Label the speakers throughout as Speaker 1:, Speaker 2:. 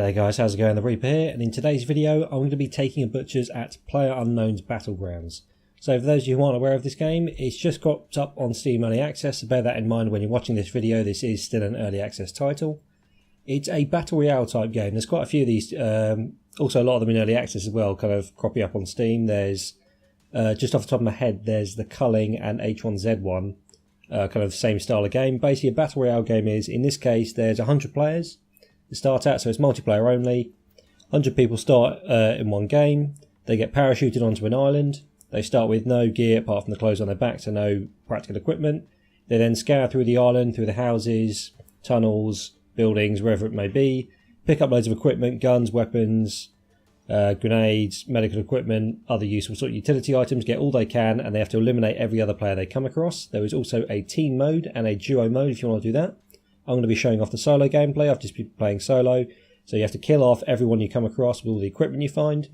Speaker 1: Hey guys, how's it going? The Reaper here, and in today's video I'm going to be taking a butcher's at PlayerUnknown's Battlegrounds. So for those of you who aren't aware of this game, it's just got up on Steam Early Access, so bear that in mind when you're watching this video. This is still an Early Access title. It's a Battle Royale type game. There's quite a few of these, also a lot of them in Early Access as well, kind of cropping up on Steam. There's, just off the top of my head, there's the Culling and H1Z1, kind of same style of game. Basically a Battle Royale game is, in this case, there's 100 players to start at, so it's multiplayer only. 100 people start in one game. They get parachuted onto an island. They start with no gear apart from the clothes on their back, so no practical equipment. They then scour through the island, through the houses, tunnels, buildings, wherever it may be, pick up loads of equipment, guns, weapons, grenades, medical equipment, other useful sort of utility items, get all they can, and they have to eliminate every other player they come across. There is also a team mode and a duo mode if you want to do that. I'm going to be showing off the solo gameplay. I've just been playing solo, so you have to kill off everyone you come across with all the equipment you find.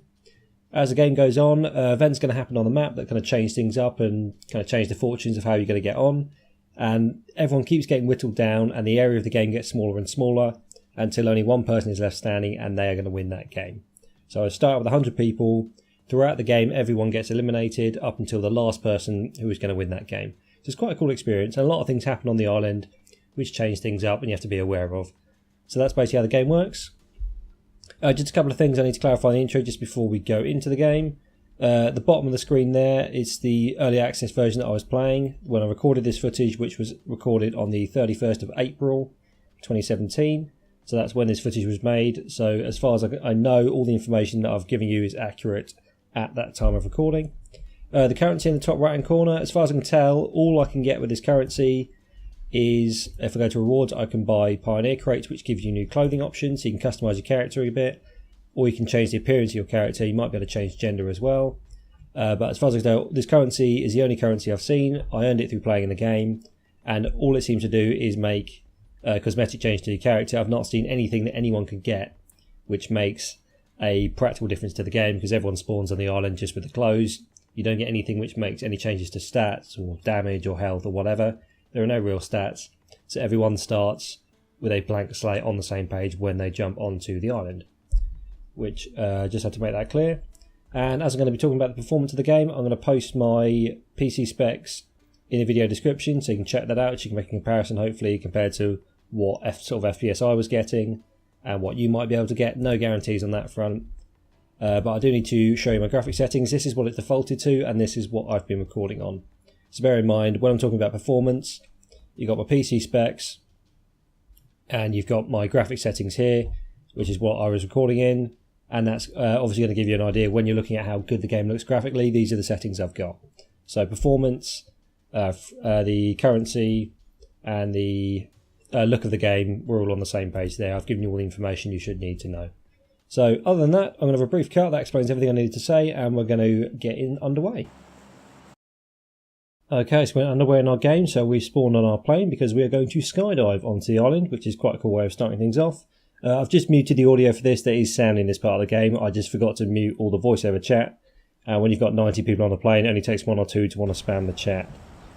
Speaker 1: As the game goes on, events are going to happen on the map that kind of change things up and kind of change the fortunes of how you're going to get on. And everyone keeps getting whittled down, and the area of the game gets smaller and smaller until only one person is left standing, and they are going to win that game. So I start with 100 people. Throughout the game, everyone gets eliminated up until the last person who is going to win that game. So it's quite a cool experience, and a lot of things happen on the island which change things up and you have to be aware of. So that's basically how the game works. Just a couple of things I need to clarify in the intro just before we go into the game. At the bottom of the screen there is the early access version that I was playing when I recorded this footage, which was recorded on the 31st of April 2017. So that's when this footage was made. So as far as I know, all the information that I've given you is accurate at that time of recording. The currency in the top right hand corner, as far as I can tell, all I can get with this currency is, if I go to rewards, I can buy Pioneer Crates, which gives you new clothing options, so you can customise your character a bit, or you can change the appearance of your character. You might be able to change gender as well. But as far as I can tell, this currency is the only currency I've seen. I earned it through playing in the game, and all it seems to do is make cosmetic change to your character. I've not seen anything that anyone can get which makes a practical difference to the game, because everyone spawns on the island just with the clothes. You don't get anything which makes any changes to stats or damage or health or whatever. There are no real stats, so everyone starts with a blank slate on the same page when they jump onto the island, which just had to make that clear. And as I'm going to be talking about the performance of the game, I'm going to post my PC specs in the video description, so you can check that out. You can make a comparison, hopefully, compared to what sort of FPS I was getting and what you might be able to get. No guarantees on that front, but I do need to show you my graphic settings. This is what it's defaulted to, and this is what I've been recording on. So bear in mind, when I'm talking about performance, you've got my PC specs, and you've got my graphic settings here, which is what I was recording in, and that's obviously going to give you an idea when you're looking at how good the game looks graphically. These are the settings I've got. So performance, the currency, and the look of the game, we're all on the same page there. I've given you all the information you should need to know. So other than that, I'm going to have a brief cut that explains everything I needed to say, and we're going to get underway. Okay, so we're underway in our game, so we spawned on our plane because we are going to skydive onto the island, which is quite a cool way of starting things off. I've just muted the audio for this. There is sound in this part of the game. I just forgot to mute all the voiceover chat. When you've got 90 people on the plane, it only takes one or two to want to spam the chat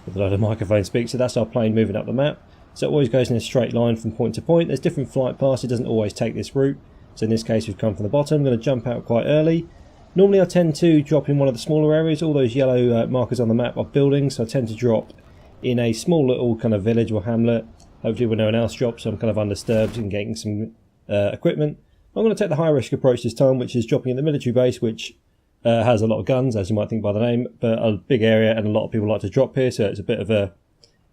Speaker 1: with a load of microphone speaks. So that's our plane moving up the map. So it always goes in a straight line from point to point. There's different flight paths. It doesn't always take this route. So in this case, we've come from the bottom. I'm going to jump out quite early. Normally I tend to drop in one of the smaller areas. All those yellow markers on the map are buildings, so I tend to drop in a small little kind of village or hamlet, hopefully when no one else drops, so I'm kind of undisturbed and getting some equipment. I'm going to take the high risk approach this time, which is dropping in the military base, which has a lot of guns, as you might think by the name, but a big area, and a lot of people like to drop here, so it's a bit of a,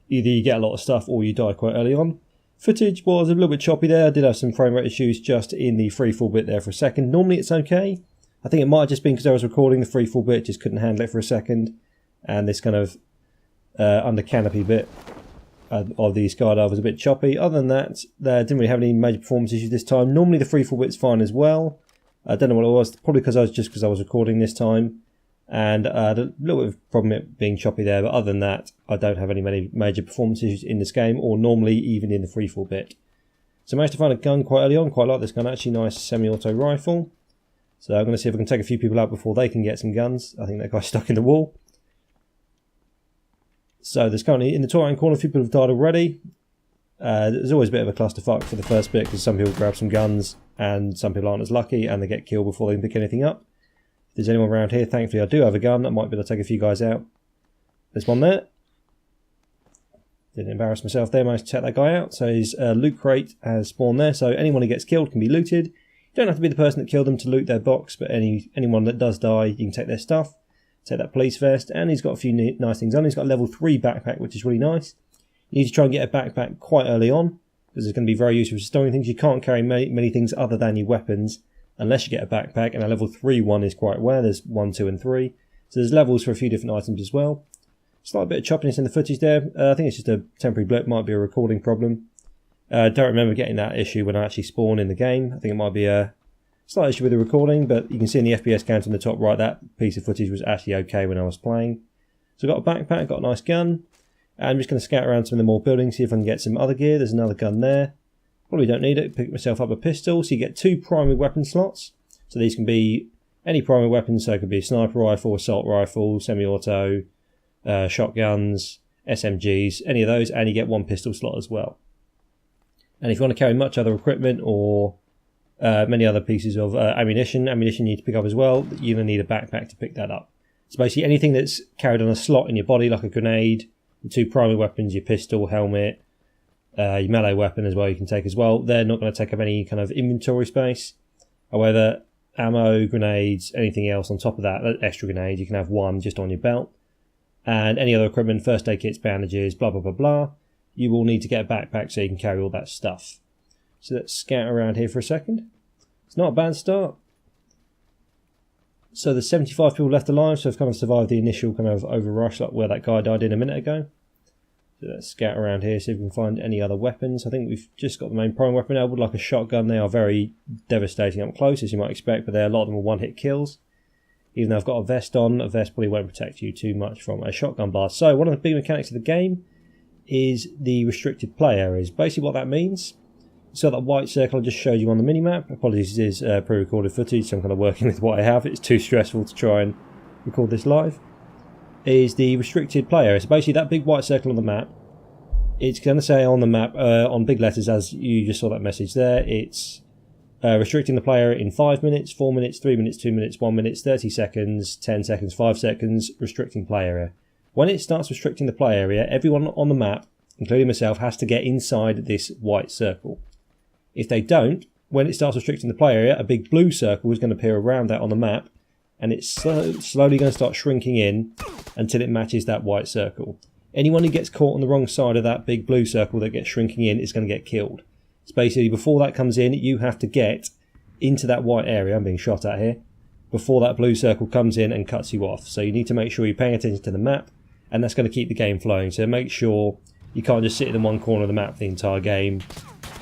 Speaker 1: either you get a lot of stuff or you die quite early on. Footage was a little bit choppy there. I did have some frame rate issues just in the freefall bit there for a second. Normally it's okay. I think it might have just been because I was recording the freefall bit, just couldn't handle it for a second, and this kind of under canopy bit of the skydive was a bit choppy. Other than that, they didn't really have any major performance issues this time. Normally the freefall bit's fine as well. I don't know what it was, probably because I was recording this time, and I had a little bit of a problem it being choppy there, but other than that, I don't have any major performance issues in this game, or normally even in the freefall bit. So I managed to find a gun quite early on. Quite like this gun, actually. Nice semi-auto rifle. So I'm going to see if I can take a few people out before they can get some guns. I think that guy's stuck in the wall. So there's currently, in the top right corner, a few people have died already. There's always a bit of a clusterfuck for the first bit because some people grab some guns and some people aren't as lucky and they get killed before they can pick anything up. If there's anyone around here, thankfully I do have a gun. I might be able to take a few guys out. There's one there. Didn't embarrass myself there, managed to take that guy out. So his loot crate has spawned there, so anyone who gets killed can be looted. You don't have to be the person that killed them to loot their box, but anyone that does die, you can take their stuff. Take that police vest, and he's got a few nice things on. He's got a level 3 backpack, which is really nice. You need to try and get a backpack quite early on, because it's going to be very useful for storing things. You can't carry many things other than your weapons, unless you get a backpack, and a level 3 one is quite rare. There's 1, 2 and 3. So there's levels for a few different items as well. Slight bit of choppiness in the footage there. I think it's just a temporary blip, might be a recording problem. Don't remember getting that issue when I actually spawn in the game. I think it might be a slight issue with the recording, but you can see in the FPS counter in the top right, that piece of footage was actually okay when I was playing. So I've got a backpack, got a nice gun. I'm just going to scout around some of the more buildings, see if I can get some other gear. There's another gun there. Probably don't need it. Pick myself up a pistol. So you get 2 primary weapon slots. So these can be any primary weapon, so it could be a sniper rifle, assault rifle, semi-auto, shotguns, SMGs, any of those, and you get 1 pistol slot as well. And if you want to carry much other equipment or many other pieces of ammunition you need to pick up as well, you're going to need a backpack to pick that up. So basically anything that's carried on a slot in your body, like a grenade, the 2 primary weapons, your pistol, helmet, your melee weapon as well you can take as well, they're not going to take up any kind of inventory space. However, ammo, grenades, anything else on top of that, extra grenade, you can have 1 just on your belt. And any other equipment, first aid kits, bandages, blah blah blah blah, you will need to get a backpack so you can carry all that stuff. So let's scout around here for a second. It's not a bad start. So there's 75 people left alive, so I've kind of survived the initial kind of overrush, like where that guy died in a minute ago. So let's scout around here, see if we can find any other weapons. I think we've just got the main prime weapon. I would like a shotgun. They are very devastating up close, as you might expect, but a lot of them are one-hit kills. Even though I've got a vest on, a vest probably won't protect you too much from a shotgun blast. So one of the big mechanics of the game is the restricted play areas. Basically what that means, so that white circle I just showed you on the minimap, apologies, it is pre-recorded footage, so I'm kind of working with what I have. It's too stressful to try and record this live. Is the restricted play area. So basically that big white circle on the map, it's going to say on the map, on big letters, as you just saw that message there, it's restricting the play area in 5 minutes, 4 minutes, 3 minutes, 2 minutes, 1 minute, 30 seconds, 10 seconds, 5 seconds, restricting play area. When it starts restricting the play area, everyone on the map, including myself, has to get inside this white circle. If they don't, when it starts restricting the play area, a big blue circle is going to appear around that on the map, and it's slowly going to start shrinking in until it matches that white circle. Anyone who gets caught on the wrong side of that big blue circle that gets shrinking in is going to get killed. So basically, before that comes in, you have to get into that white area, I'm being shot at here, before that blue circle comes in and cuts you off. So you need to make sure you're paying attention to the map, and that's going to keep the game flowing. So make sure you can't just sit in one corner of the map the entire game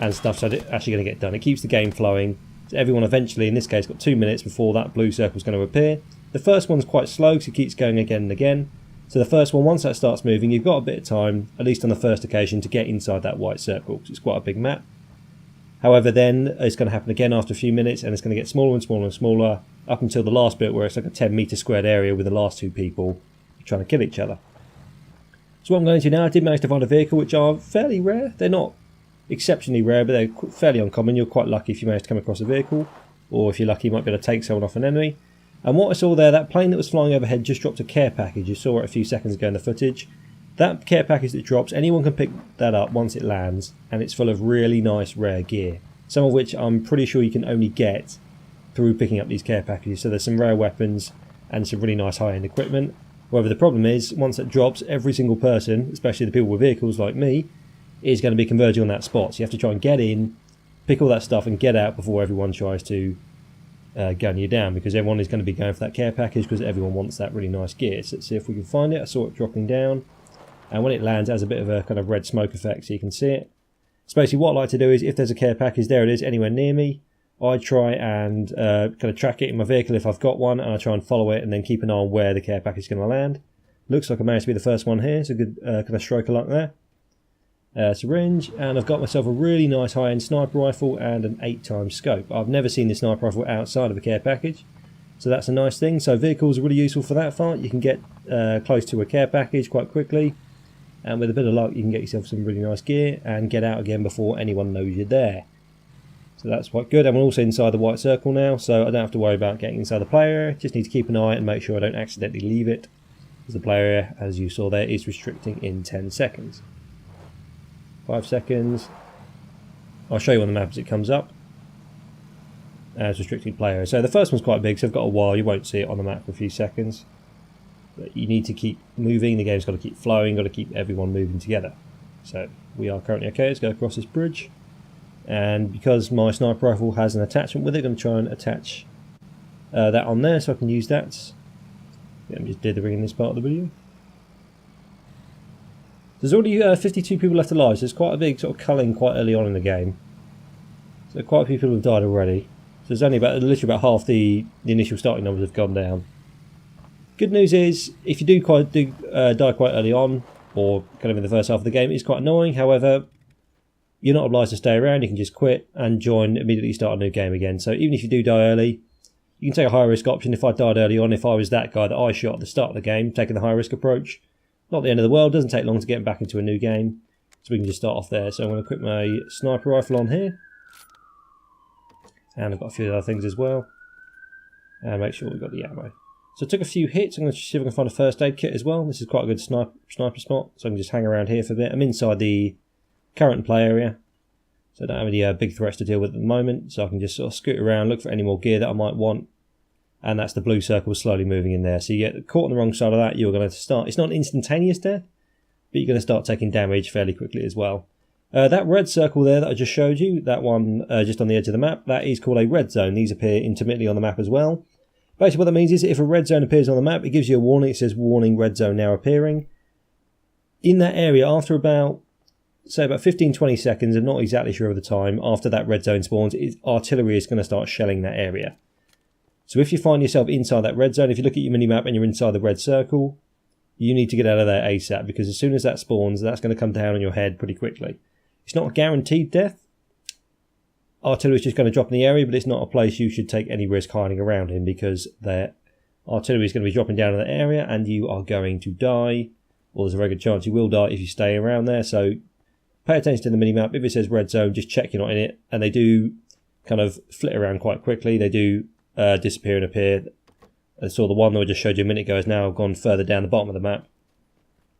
Speaker 1: and stuff, so it's actually going to get done. It keeps the game flowing. So everyone eventually, in this case, got 2 minutes before that blue circle is going to appear. The first one's quite slow because it keeps going again and again. So the first one, once that starts moving, you've got a bit of time, at least on the first occasion, to get inside that white circle, because it's quite a big map. However, then it's going to happen again after a few minutes, and it's going to get smaller and smaller and smaller, up until the last bit where it's like a 10-metre squared area with the last 2 people trying to kill each other. So what I'm going to now, I did manage to find a vehicle, which are fairly rare. They're not exceptionally rare, but they're fairly uncommon. You're quite lucky if you manage to come across a vehicle, or if you're lucky you might be able to take someone off an enemy. And what I saw there, that plane that was flying overhead just dropped a care package. You saw it a few seconds ago in the footage. That care package that drops, anyone can pick that up once it lands, and it's full of really nice rare gear, some of which I'm pretty sure you can only get through picking up these care packages. So there's some rare weapons and some really nice high-end equipment. However, the problem is, once it drops, every single person, especially the people with vehicles like me, is going to be converging on that spot. So you have to try and get in, pick all that stuff and get out before everyone tries to gun you down, because everyone is going to be going for that care package because everyone wants that really nice gear. So let's see if we can find it. I saw it dropping down, and when it lands it has a bit of a kind of red smoke effect, so you can see it. So basically what I like to do is, if there's a care package, there it is, anywhere near me, I try and kind of track it in my vehicle if I've got one, and I try and follow it and then keep an eye on where the care package is going to land. Looks like I managed to be the first one here, so good kind of stroke of luck there. Syringe, and I've got myself a really nice high-end sniper rifle and an 8x scope. I've never seen this sniper rifle outside of a care package, so that's a nice thing. So vehicles are really useful for that part. You can get close to a care package quite quickly. and with a bit of luck you can get yourself some really nice gear and get out again before anyone knows you're there. So that's quite good, and we're also inside the white circle now, so I don't have to worry about getting inside the player area. Just need to keep an eye and make sure I don't accidentally leave it, because the player area, as you saw there, is restricting in 10 seconds. 5 seconds. I'll show you on the map as it comes up. As restricted player. So the first one's quite big, so I've got a while. You won't see it on the map for a few seconds. But you need to keep moving, the game's got to keep flowing, got to keep everyone moving together. So we are currently okay. Let's go across this bridge. And because my sniper rifle has an attachment with it, I'm going to try and attach that on there so I can use that. I'm just dithering in this part of the video. There's already 52 people left alive, so there's quite a big sort of culling quite early on in the game. So quite a few people have died already. So there's only literally about half the initial starting numbers have gone down. Good news is, if you do die quite early on, or kind of in the first half of the game, it's quite annoying. However, you're not obliged to stay around. You can just quit and join, immediately start a new game again. So even if you do die early, you can take a high risk option. If I died early on, if I was that guy that I shot at the start of the game, taking the high risk approach, not the end of the world. Doesn't take long to get back into a new game, so we can just start off there. So I'm going to equip my sniper rifle on here, and I've got a few other things as well, and make sure we've got the ammo. So I took a few hits. I'm going to see if I can find a first aid kit as well. This is quite a good sniper spot, so I can just hang around here for a bit. I'm inside the current play area, so I don't have any big threats to deal with at the moment, so I can just sort of scoot around, look for any more gear that I might want. And that's the blue circle slowly moving in there. So you get caught on the wrong side of that, you're going to start, it's not an instantaneous death, but you're going to start taking damage fairly quickly as well. That red circle there that I just showed you, that one just on the edge of the map, that is called a red zone. These appear intermittently on the map as well. Basically what that means is if a red zone appears on the map, it gives you a warning. It says warning, red zone now appearing. In that area, after about 15-20 seconds, I'm not exactly sure of the time, after that red zone spawns, artillery is going to start shelling that area. So if you find yourself inside that red zone, if you look at your minimap and you're inside the red circle, you need to get out of there ASAP, because as soon as that spawns, that's going to come down on your head pretty quickly. It's not a guaranteed death. Artillery is just going to drop in the area, but it's not a place you should take any risk hiding around in, because their artillery is going to be dropping down in that area and you are going to die, or there's a very good chance you will die if you stay around there. So pay attention to the minimap. If it says red zone, just check you're not in it, and they do kind of flit around quite quickly. They do disappear and appear. So the one that I just showed you a minute ago has now gone further down the bottom of the map.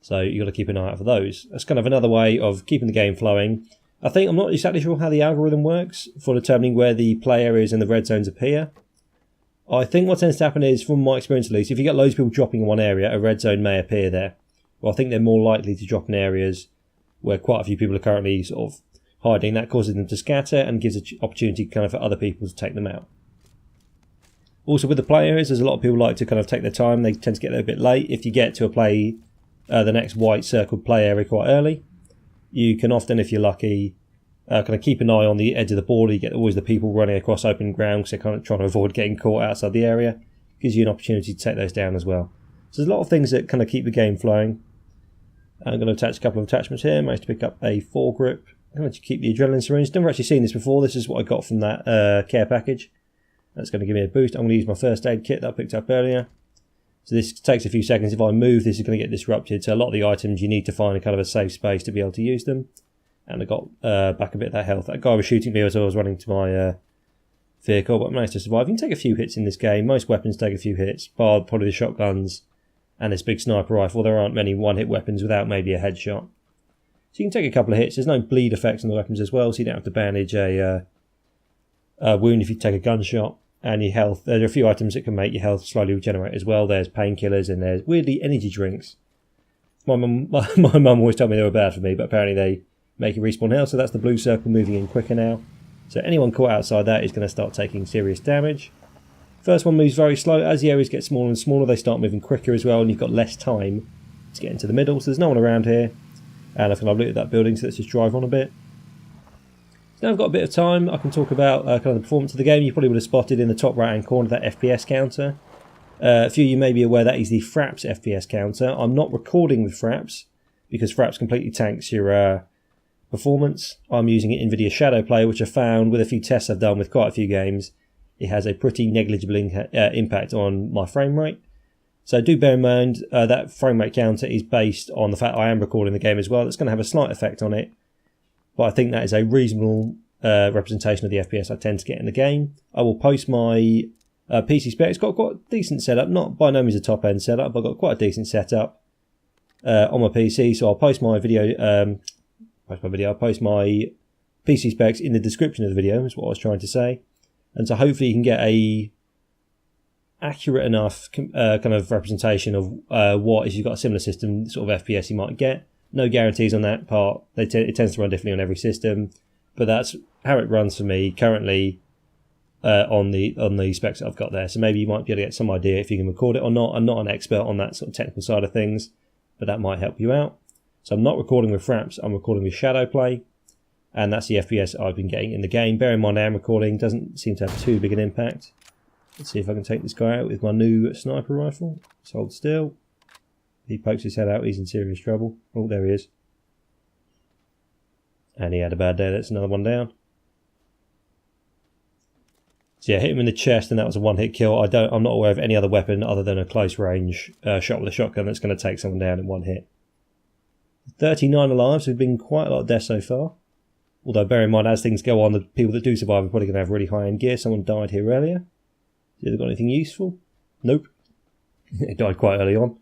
Speaker 1: So you've got to keep an eye out for those. That's kind of another way of keeping the game flowing. I think I'm not exactly sure how the algorithm works for determining where the play areas and the red zones appear. I think what tends to happen is, from my experience at least, if you get loads of people dropping in one area, a red zone may appear there. Well, I think they're more likely to drop in areas where quite a few people are currently sort of hiding. That causes them to scatter and gives an opportunity kind of for other people to take them out. Also with the play areas, there's a lot of people like to kind of take their time. They tend to get there a bit late. If you get to the next white circled play area quite early, you can often, if you're lucky, kind of keep an eye on the edge of the border. You get always the people running across open ground, because they're kind of trying to avoid getting caught outside the area. Gives you an opportunity to take those down as well. So there's a lot of things that kind of keep the game flowing. I'm going to attach a couple of attachments here. I managed to pick up a foregrip. I'm going to keep the adrenaline syringe. Never actually seen this before. This is what I got from that care package. That's going to give me a boost. I'm going to use my first aid kit that I picked up earlier. So this takes a few seconds. If I move, this is going to get disrupted. So a lot of the items, you need to find a kind of a safe space to be able to use them. And I got back a bit of that health. That guy was shooting me as I was running to my vehicle, but I managed to survive. You can take a few hits in this game. Most weapons take a few hits, bar probably the shotguns and this big sniper rifle. There aren't many one-hit weapons without maybe a headshot. So you can take a couple of hits. There's no bleed effects on the weapons as well, so you don't have to bandage a wound if you take a gunshot. And your health, there are a few items that can make your health slowly regenerate as well. There's painkillers and there's, weirdly, energy drinks. My mum always told me they were bad for me, but apparently they make you respawn health. So that's the blue circle moving in quicker now. So anyone caught outside that is going to start taking serious damage. First one moves very slow. As the areas get smaller and smaller, they start moving quicker as well, and you've got less time to get into the middle. So there's no one around here. And I've kind of looked at that building, so let's just drive on a bit. Now I've got a bit of time, I can talk about kind of the performance of the game. You probably would have spotted in the top right hand corner that FPS counter. A few of you may be aware that is the Fraps FPS counter. I'm not recording with Fraps, because Fraps completely tanks your performance. I'm using an NVidia Shadow Player, which I found with a few tests I've done with quite a few games, it has a pretty negligible impact on my frame rate. So do bear in mind that frame rate counter is based on the fact I am recording the game as well. That's going to have a slight effect on it, but I think that is a reasonable representation of the FPS I tend to get in the game. I will post my PC spec. It's got quite a decent setup, not by no means a top end setup, but I've got quite a decent setup on my PC. So I'll post my video, I'll post my PC specs in the description of the video, is what I was trying to say. And so hopefully you can get a accurate enough kind of representation of what, if you've got a similar system, sort of FPS you might get. No guarantees on that part. It tends to run differently on every system, but that's how it runs for me currently on the specs that I've got there. So maybe you might be able to get some idea if you can record it or not. I'm not an expert on that sort of technical side of things, but that might help you out. So I'm not recording with fraps, I'm recording with shadow play, and that's the FPS I've been getting in the game. Bear in mind I am recording, doesn't seem to have too big an impact. Let's see if I can take this guy out with my new sniper rifle. Let's hold still. He pokes his head out, he's in serious trouble. Oh, there he is. And he had a bad day, that's another one down. So yeah, hit him in the chest and that was a one-hit kill. I'm not aware of any other weapon other than a close range shot with a shotgun that's going to take someone down in one hit. 39 alive, so there's been quite a lot of deaths so far. Although bear in mind, as things go on, the people that do survive are probably going to have really high-end gear. Someone died here earlier. Has it got anything useful? Nope. It died quite early on.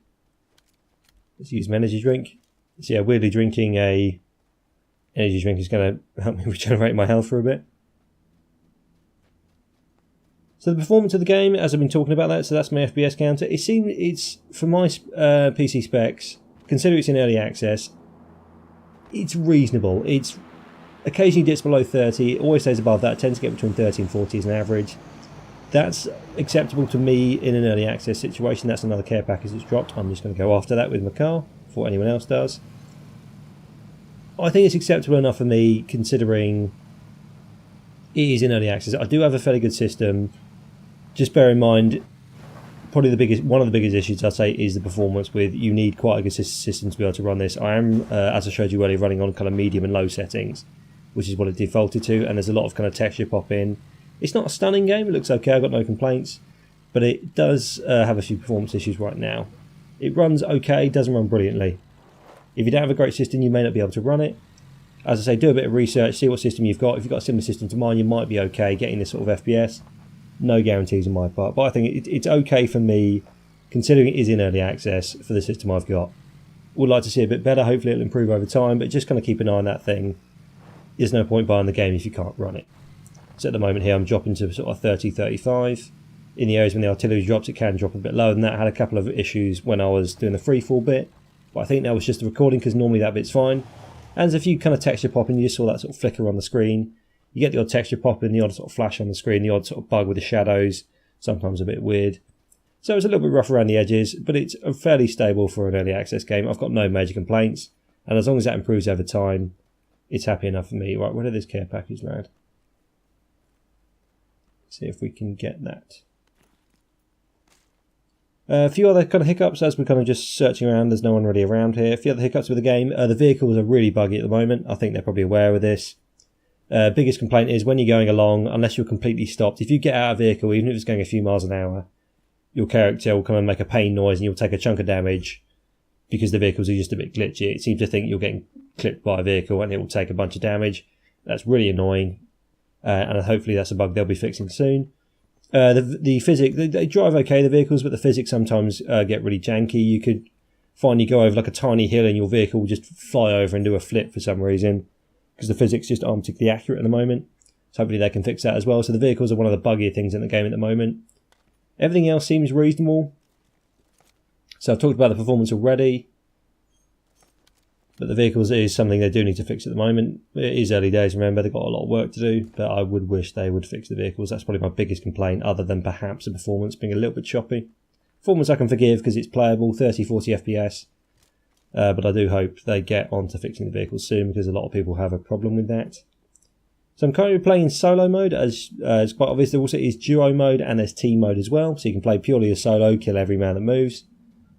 Speaker 1: Let's use an energy drink. So yeah, weirdly drinking a energy drink is going to help me regenerate my health for a bit. So the performance of the game, as I've been talking about that, so that's my FPS counter. It seems it's, for my PC specs, consider it's in early access, it's reasonable. It's occasionally dips below 30, it always stays above that, it tends to get between 30 and 40 as an average. That's acceptable to me in an early access situation. That's another care package that's dropped. I'm just going to go after that with my car before anyone else does. I think it's acceptable enough for me considering it is in early access. I do have a fairly good system. Just bear in mind, probably one of the biggest issues I'd say is the performance. With you need quite a good system to be able to run this. I am, as I showed you earlier, running on kind of medium and low settings, which is what it defaulted to, and there's a lot of kind of texture pop in. It's not a stunning game, it looks okay, I've got no complaints, but it does have a few performance issues right now. It runs okay, doesn't run brilliantly. If you don't have a great system, you may not be able to run it. As I say, do a bit of research, see what system you've got. If you've got a similar system to mine, you might be okay getting this sort of FPS. No guarantees on my part, but I think it's okay for me, considering it is in early access for the system I've got. Would like to see a bit better, hopefully it'll improve over time, but just kind of keep an eye on that thing. There's no point buying the game if you can't run it. So at the moment here I'm dropping to sort of 30, 35. In the areas when the artillery drops it can drop a bit lower than that. I had a couple of issues when I was doing the freefall bit, but I think that was just the recording because normally that bit's fine. And there's a few kind of texture popping, you just saw that sort of flicker on the screen. You get the odd texture popping, the odd sort of flash on the screen, the odd sort of bug with the shadows, sometimes a bit weird. So it's a little bit rough around the edges, but it's fairly stable for an early access game. I've got no major complaints, and as long as that improves over time, it's happy enough for me. Right, where did this care package land? See if we can get that. A few other kind of hiccups as we're kind of just searching around. There's no one really around here. A few other hiccups with the game. The vehicles are really buggy at the moment. I think they're probably aware of this. Biggest complaint is when you're going along, unless you're completely stopped, if you get out of a vehicle, even if it's going a few miles an hour, your character will come and make a pain noise and you'll take a chunk of damage because the vehicles are just a bit glitchy. It seems to think you're getting clipped by a vehicle and it will take a bunch of damage. That's really annoying. And hopefully that's a bug they'll be fixing soon. The physics, they drive okay, the vehicles, but the physics sometimes get really janky. You could find you go over like a tiny hill and your vehicle will just fly over and do a flip for some reason because the physics just aren't particularly accurate at the moment. So hopefully they can fix that as well. So the vehicles are one of the buggier things in the game at the moment. Everything else seems reasonable. So I've talked about the performance already. But the vehicles is something they do need to fix at the moment. It is early days, remember, they've got a lot of work to do, but I would wish they would fix the vehicles. That's probably my biggest complaint, other than perhaps the performance being a little bit choppy. Performance I can forgive because it's playable, 30, 40 FPS. But I do hope they get on to fixing the vehicles soon because a lot of people have a problem with that. So I'm currently playing solo mode, as it's quite obvious. There also is duo mode and there's team mode as well. So you can play purely as solo, kill every man that moves.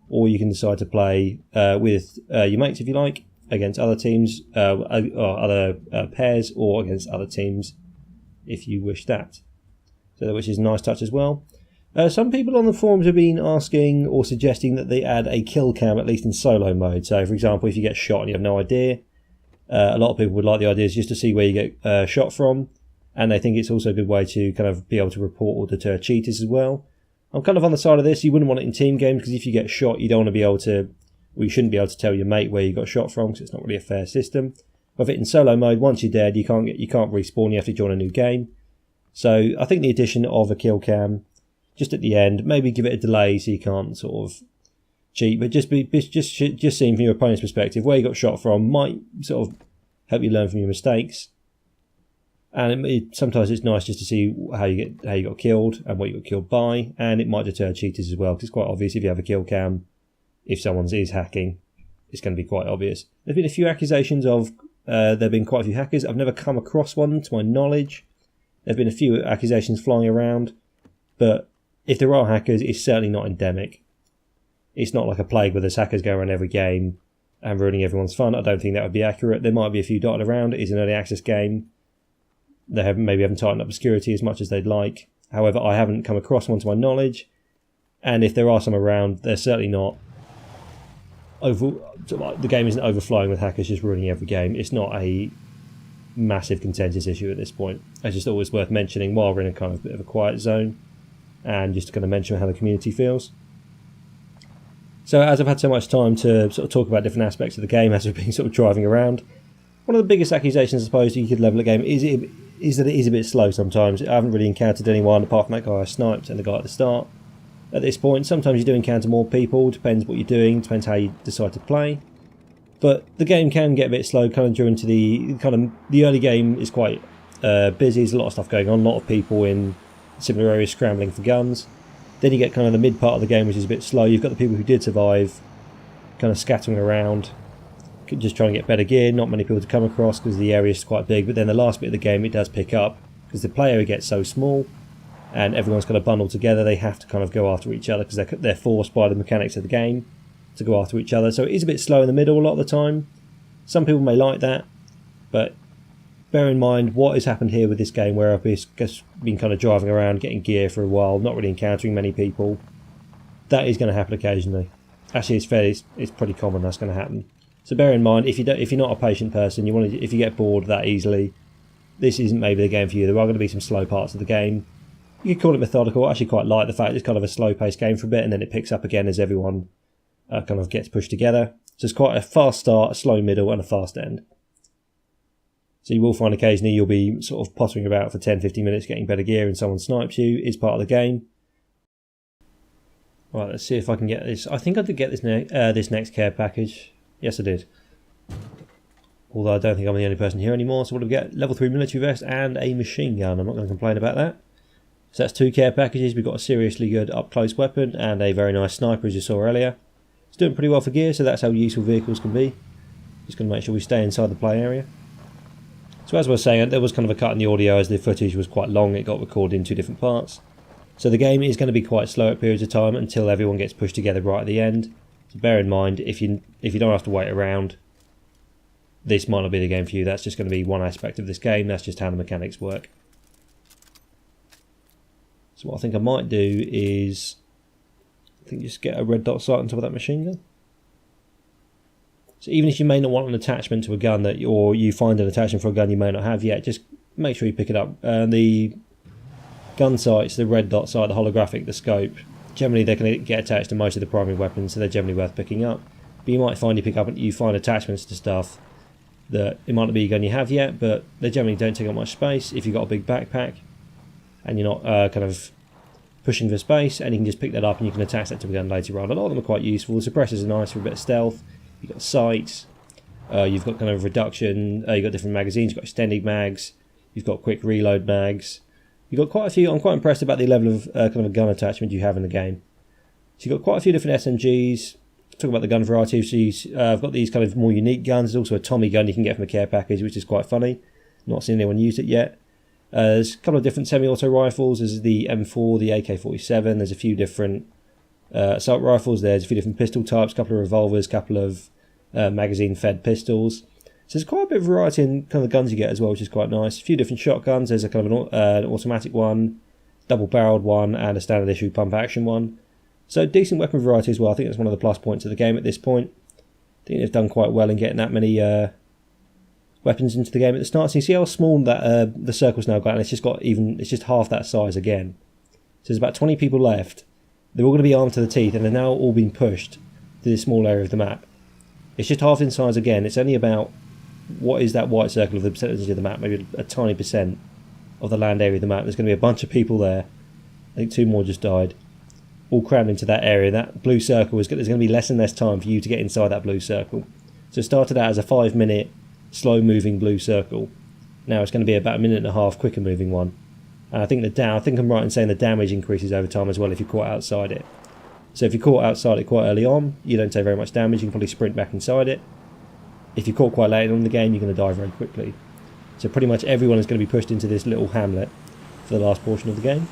Speaker 1: Or you can decide to play with your mates if you like, against other teams, or other pairs, or against other teams if you wish that. So which is a nice touch as well. Some people on the forums have been asking or suggesting that they add a kill cam, at least in solo mode. So, for example, if you get shot and you have no idea, a lot of people would like the idea just to see where you get shot from, and they think it's also a good way to kind of be able to report or deter cheaters as well. I'm kind of on the side of this. You wouldn't want it in team games because if you get shot, you don't want to be able to, well, you shouldn't be able to tell your mate where you got shot from because it's not really a fair system. But in solo mode, once you're dead, you can't respawn. You have to join a new game. So I think the addition of a kill cam just at the end, maybe give it a delay so you can't sort of cheat, but just seeing from your opponent's perspective where you got shot from might sort of help you learn from your mistakes. And sometimes it's nice just to see how you got killed and what you got killed by, and it might deter cheaters as well, because it's quite obvious if you have a kill cam, if someone is hacking, it's going to be quite obvious. There's been a few accusations of there have been quite a few hackers. I've never come across one to my knowledge. There have been a few accusations flying around, but if there are hackers, it's certainly not endemic. It's not like a plague where there's hackers going around every game and ruining everyone's fun. I don't think that would be accurate. There might be a few dotted around. It is an early access game. They maybe haven't tightened up the security as much as they'd like. However, I haven't come across one to my knowledge. And if there are some around, they're certainly not the game isn't overflowing with hackers just ruining every game. It's not a massive contentious issue at this point. It's just always worth mentioning while we're in a kind of bit of a quiet zone, and just to kind of mention how the community feels. So as I've had so much time to sort of talk about different aspects of the game as we've been sort of driving around, one of the biggest accusations I suppose you could level at the game is that it is a bit slow sometimes. I haven't really encountered anyone apart from that guy I sniped and the guy at the start. At this point, sometimes you do encounter more people, depends what you're doing, depends how you decide to play. But the game can get a bit slow kind of during to the early game is quite busy, there's a lot of stuff going on, a lot of people in similar areas scrambling for guns. Then you get kind of the mid part of the game which is a bit slow. You've got the people who did survive kind of scattering around, just trying to get better gear, not many people to come across because the area is quite big. But then the last bit of the game it does pick up because the player gets so small and everyone's kind of bundled together. They have to kind of go after each other because they're forced by the mechanics of the game to go after each other. So it is a bit slow in the middle a lot of the time. Some people may like that, but bear in mind what has happened here with this game, where I've just been kind of driving around, getting gear for a while, not really encountering many people. That is going to happen occasionally. Actually, it's pretty common that's going to happen. So bear in mind, if you're not a patient person, if you get bored that easily, this isn't maybe the game for you. There are going to be some slow parts of the game. You could call it methodical. I actually quite like the fact it's kind of a slow-paced game for a bit, and then it picks up again as everyone kind of gets pushed together. So it's quite a fast start, a slow middle, and a fast end. So you will find occasionally you'll be sort of pottering about for 10-15 minutes getting better gear and someone snipes you. It's part of the game. Right, let's see if I can get this. I think I did get this next care package. Yes, I did. Although I don't think I'm the only person here anymore. So what do we get? Level 3 military vest and a machine gun. I'm not going to complain about that. So that's 2 care packages. We've got a seriously good up-close weapon and a very nice sniper, as you saw earlier. It's doing pretty well for gear, so that's how useful vehicles can be. Just going to make sure we stay inside the play area. So as I was saying, there was kind of a cut in the audio as the footage was quite long. It got recorded in 2 different parts. So the game is going to be quite slow at periods of time until everyone gets pushed together right at the end. So bear in mind, if you don't have to wait around, this might not be the game for you. That's just going to be one aspect of this game. That's just how the mechanics work. So what I think I might do is, just get a red dot sight on top of that machine gun. So even if you may not want an attachment to a gun or you find an attachment for a gun you may not have yet, just make sure you pick it up. The gun sights, the red dot sight, the holographic, the scope, generally they're going to get attached to most of the primary weapons, so they're generally worth picking up. But you might find you find attachments to stuff that it might not be a gun you have yet, but they generally don't take up much space if you've got a big backpack and you're not kind of pushing for space, and you can just pick that up and you can attach that to a gun later on. A lot of them are quite useful. The suppressors are nice for a bit of stealth. You've got sights, you've got kind of reduction, you've got different magazines, you've got extended mags, you've got quick reload mags. You've got quite a few. I'm quite impressed about the level of kind of a gun attachment you have in the game. So you've got quite a few different SMGs. Talk about the gun variety. So I've got these kind of more unique guns. There's also a Tommy gun you can get from a care package, which is quite funny. Not seen anyone use it yet. There's a couple of different semi-auto rifles. There's the M4, the AK-47. There's a few different assault rifles. There's a few different pistol types, a couple of revolvers, a couple of magazine-fed pistols. So there's quite a bit of variety in kind of the guns you get as well, which is quite nice. A few different shotguns. There's a kind of an automatic one, double-barreled one and a standard issue pump-action one. So decent weapon variety as well. I think that's one of the plus points of the game at this point. I think they've done quite well in getting that many weapons into the game at the start. So you see how small that the circle's now got, and it's just half that size again. So there's about 20 people left. They're all going to be armed to the teeth, and they're now all being pushed to this small area of the map. It's just half in size again. It's only about, what is that white circle of the percentage of the map? Maybe a tiny percent of the land area of the map. There's going to be a bunch of people there. I think 2 more just died. All crammed into that area. That blue circle, there's going to be less and less time for you to get inside that blue circle. So it started out as a 5-minute slow moving blue circle. Now it's going to be about a 1.5 minute quicker moving one. And I think I'm right in saying the damage increases over time as well if you're caught outside it. So if you're caught outside it quite early on, you don't take very much damage. You can probably sprint back inside it. If you're caught quite late on in the game, you're going to die very quickly. So pretty much everyone is going to be pushed into this little hamlet for the last portion of the game.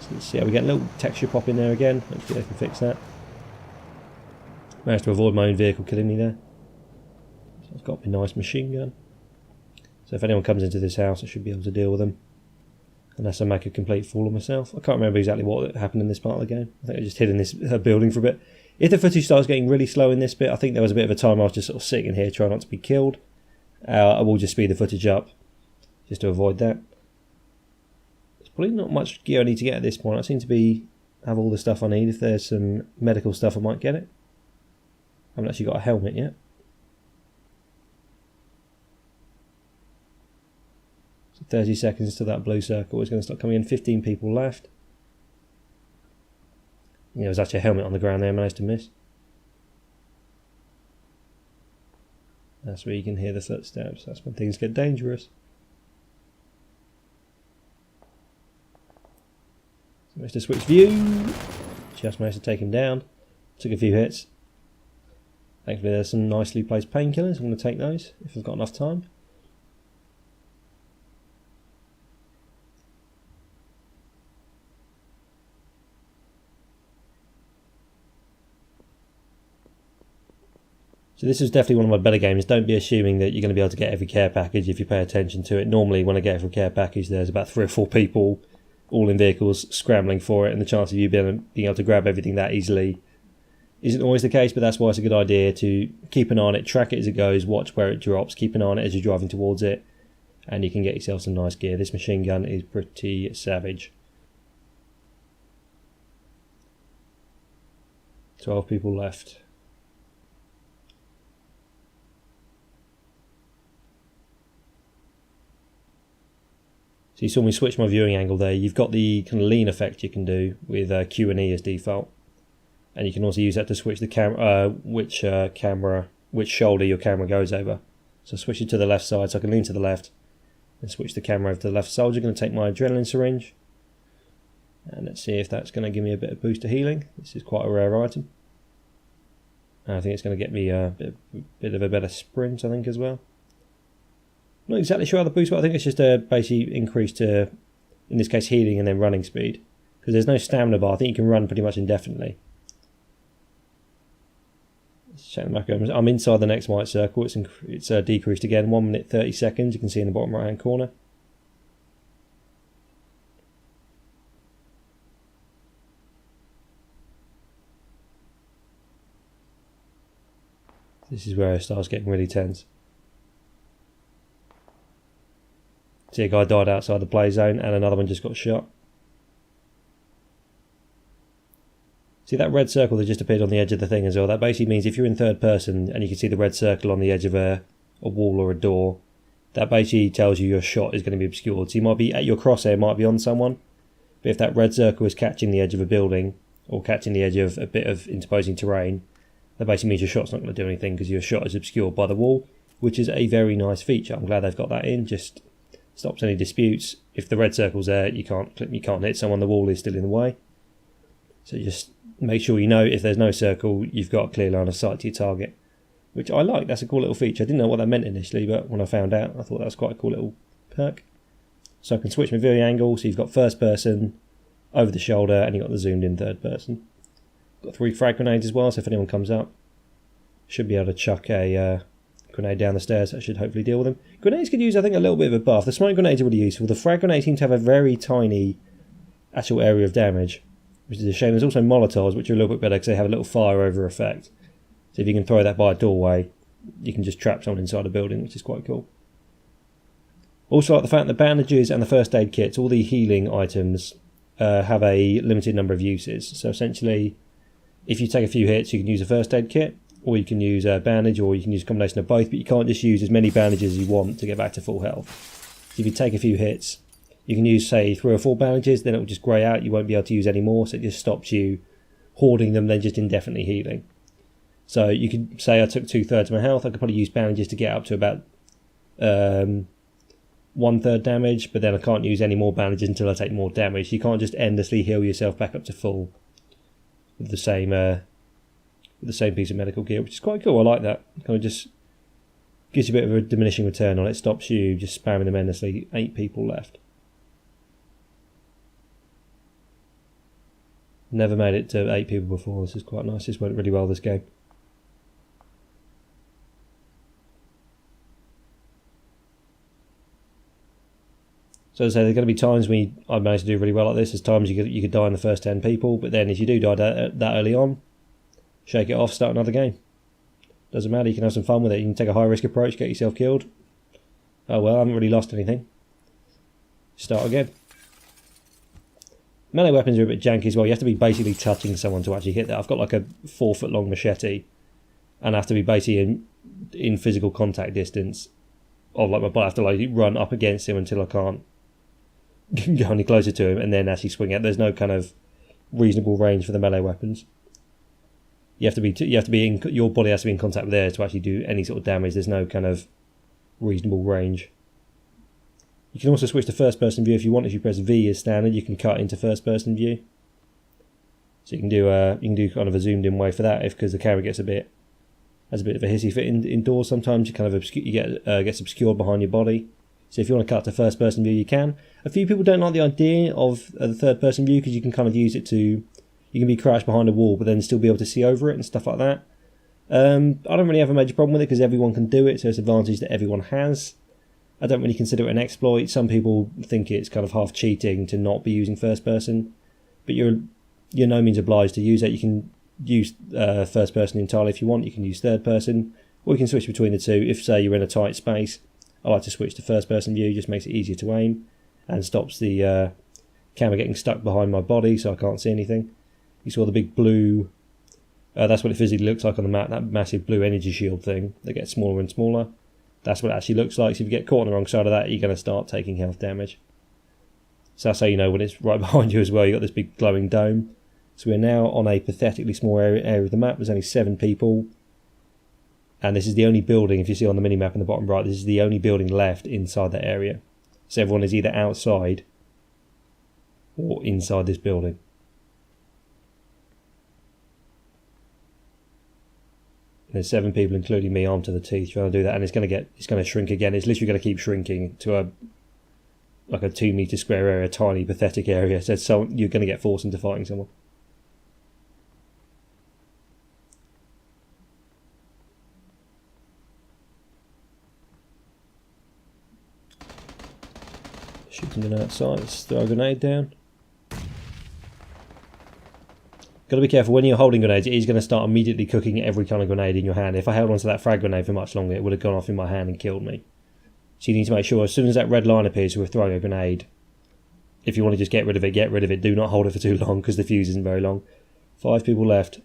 Speaker 1: So let's see how we get a little texture pop in there again. Hopefully they can fix that. Managed to avoid my own vehicle killing me there. So I've got my nice machine gun. So if anyone comes into this house, I should be able to deal with them. Unless I make a complete fool of myself. I can't remember exactly what happened in this part of the game. I think I just hid in this building for a bit. If the footage starts getting really slow in this bit, I think there was a bit of a time I was just sort of sitting in here trying not to be killed. I will just speed the footage up just to avoid that. There's probably not much gear I need to get at this point. I seem to have all the stuff I need. If there's some medical stuff, I might get it. I haven't actually got a helmet yet. 30 seconds to that blue circle is going to start coming in. 15 people left. Yeah, there was actually a helmet on the ground there, I managed to miss. That's where you can hear the footsteps. That's when things get dangerous. So managed to switch view. Just managed to take him down. Took a few hits. Thankfully there's some nicely placed painkillers. I'm going to take those if I've got enough time. So this is definitely one of my better games. Don't be assuming that you're going to be able to get every care package if you pay attention to it. Normally when I get every care package there's about 3 or 4 people all in vehicles scrambling for it, and the chance of you being able to grab everything that easily isn't always the case, but that's why it's a good idea to keep an eye on it, track it as it goes, watch where it drops, keep an eye on it as you're driving towards it, and you can get yourself some nice gear. This machine gun is pretty savage. 12 people left. So you saw me switch my viewing angle there. You've got the kind of lean effect you can do with Q and E as default, and you can also use that to switch the camera, which shoulder your camera goes over. So switch it to the left side, so I can lean to the left, and switch the camera over to the left side. I'm going to take my adrenaline syringe, and let's see if that's going to give me a bit of boost to healing. This is quite a rare item. And I think it's going to get me a bit of a better sprint, I think, as well. Not exactly sure how the boost works. I think it's just a basically increase to, in this case, healing and then running speed. Because there's no stamina bar. I think you can run pretty much indefinitely. Let's check the macro. I'm inside the next white circle. It's decreased again. 1 minute 30 seconds. You can see in the bottom right hand corner. This is where it starts getting really tense. See, a guy died outside the play zone and another one just got shot. See that red circle that just appeared on the edge of the thing as well? That basically means if you're in third person and you can see the red circle on the edge of a wall or a door, that basically tells you your shot is going to be obscured. So you might be at your crosshair, might be on someone, but if that red circle is catching the edge of a building or catching the edge of a bit of interposing terrain, that basically means your shot's not going to do anything because your shot is obscured by the wall, which is a very nice feature. I'm glad they've got that in. Just stops any disputes. If the red circle's there, you can't hit someone, the wall is still in the way. So just make sure you know if there's no circle, you've got a clear line of sight to your target, which I like. That's a cool little feature. I didn't know what that meant initially, but when I found out, I thought that was quite a cool little perk. So I can switch my viewing angle, so you've got first person, over the shoulder, and you've got the zoomed in third person. Got 3 frag grenades as well, so if anyone comes up, should be able to chuck a grenade down the stairs. That should hopefully deal with them. Grenades could use, I think, a little bit of a buff. The smoke grenades are really useful. The frag grenades seem to have a very tiny actual area of damage, which is a shame. There's also Molotovs, which are a little bit better because they have a little fire over effect. So if you can throw that by a doorway, you can just trap someone inside a building, which is quite cool. Also, like the fact that bandages and the first aid kits, all the healing items, have a limited number of uses. So essentially, if you take a few hits, you can use a first aid kit, or you can use a bandage, or you can use a combination of both, but you can't just use as many bandages as you want to get back to full health. So if you take a few hits, you can use, say, 3 or 4 bandages, then it will just grey out, you won't be able to use any more, so it just stops you hoarding them, then just indefinitely healing. So you could say I took 2/3 of my health, I could probably use bandages to get up to about 1/3 damage, but then I can't use any more bandages until I take more damage. You can't just endlessly heal yourself back up to full with the same piece of medical gear, which is quite cool. I like that. Kind of just gives you a bit of a diminishing return on it. Stops you just spamming them endlessly. 8 people left. Never made it to 8 people before. This is quite nice. This went really well, this game. So as I say, there are going to be times when I managed to do really well like this. There's times you could die in the first 10 people, but then if you do die that early on, shake it off, start another game. Doesn't matter, you can have some fun with it. You can take a high risk approach, get yourself killed. Oh well, I haven't really lost anything. Start again. Melee weapons are a bit janky as well. You have to be basically touching someone to actually hit that. I've got like a 4-foot long machete, and I have to be basically in physical contact distance of like my body. I have to like run up against him until I can't go any closer to him, and then actually swing it. There's no kind of reasonable range for the melee weapons. You have to be in, your body has to be in contact with theirs to actually do any sort of damage. There's no kind of reasonable range. You can also switch to first person view if you want. If you press V as standard, you can cut into first person view. So you can do kind of a zoomed in way for that, because the camera has a bit of a hissy fit indoors. Sometimes you kind of gets obscured behind your body. So if you want to cut to first person view, you can. A few people don't like the idea of the third person view, because you can kind of use it to, you can be crouched behind a wall but then still be able to see over it and stuff like that. I don't really have a major problem with it because everyone can do it, so it's an advantage that everyone has. I don't really consider it an exploit. Some people think it's kind of half cheating to not be using first person, but you're no means obliged to use it. You can use first person entirely if you want. You can use third person, or you can switch between the two. If, say, you're in a tight space, I like to switch to first person view. It just makes it easier to aim and stops the camera getting stuck behind my body so I can't see anything. You saw the big blue, that's what it physically looks like on the map, that massive blue energy shield thing that gets smaller and smaller. That's what it actually looks like. So if you get caught on the wrong side of that, you're going to start taking health damage. So that's how you know when it's right behind you as well. You've got this big glowing dome. So we're now on a pathetically small area of the map. There's only 7 people. And this is the only building, if you see on the mini-map in the bottom right, this is the only building left inside that area. So everyone is either outside or inside this building. There's 7 people, including me, armed to the teeth, trying to do that, and it's going to shrink again. It's literally going to keep shrinking to like a 2 metre square area, tiny, pathetic area. So you're going to get forced into fighting someone. Shooting them outside. Let's throw a grenade down. Got to be careful when you're holding grenades. It is going to start immediately cooking every kind of grenade in your hand. If I held onto that frag grenade for much longer, it would have gone off in my hand and killed me. So you need to make sure as soon as that red line appears, we're throwing a grenade. If you want to just get rid of it, get rid of it. Do not hold it for too long because the fuse isn't very long. 5 people left.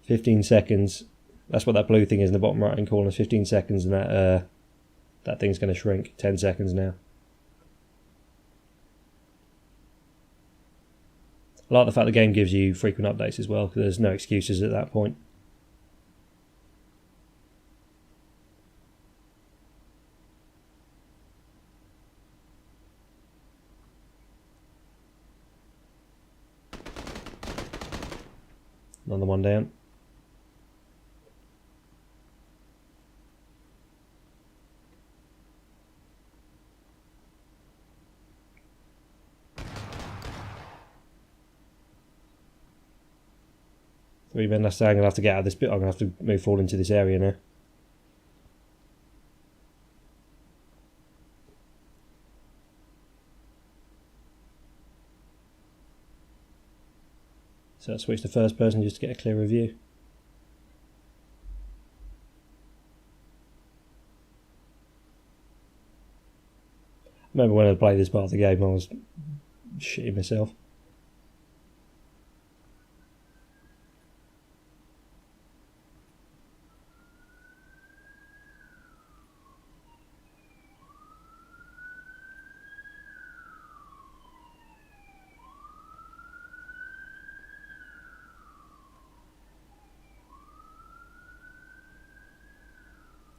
Speaker 1: 15 seconds. That's what that blue thing is in the bottom right hand corner. 15 seconds, and that thing's going to shrink. 10 seconds now. I like the fact the game gives you frequent updates as well, because there's no excuses at that point. Another one down. Three men left. I'm going to have to get out of this bit. I'm going to have to move forward into this area now. So I'll switch to first person just to get a clearer view. I remember when I played this part of the game, I was shitting myself.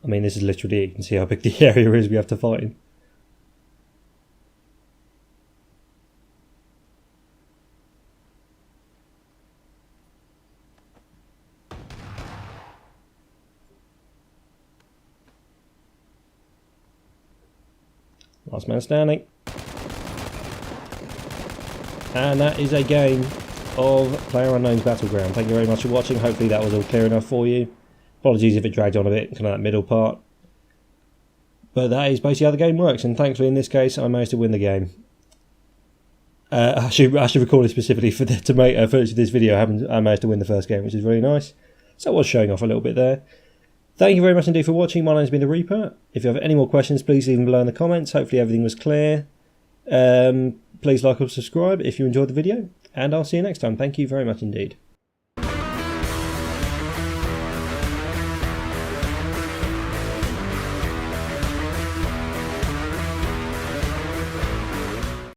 Speaker 1: I mean, this is literally it. You can see how big the area is we have to fight in. Last man standing. And that is a game of PlayerUnknown's Battleground. Thank you very much for watching. Hopefully that was all clear enough for you. Apologies if it dragged on a bit, kind of that middle part. But that is basically how the game works, and thankfully in this case I managed to win the game. I should record it specifically for this video. I managed to win the first game, which is really nice. So I was showing off a little bit there. Thank you very much indeed for watching. My name's been The Reaper. If you have any more questions, please leave them below in the comments. Hopefully everything was clear. Please like or subscribe if you enjoyed the video, and I'll see you next time. Thank you very much indeed.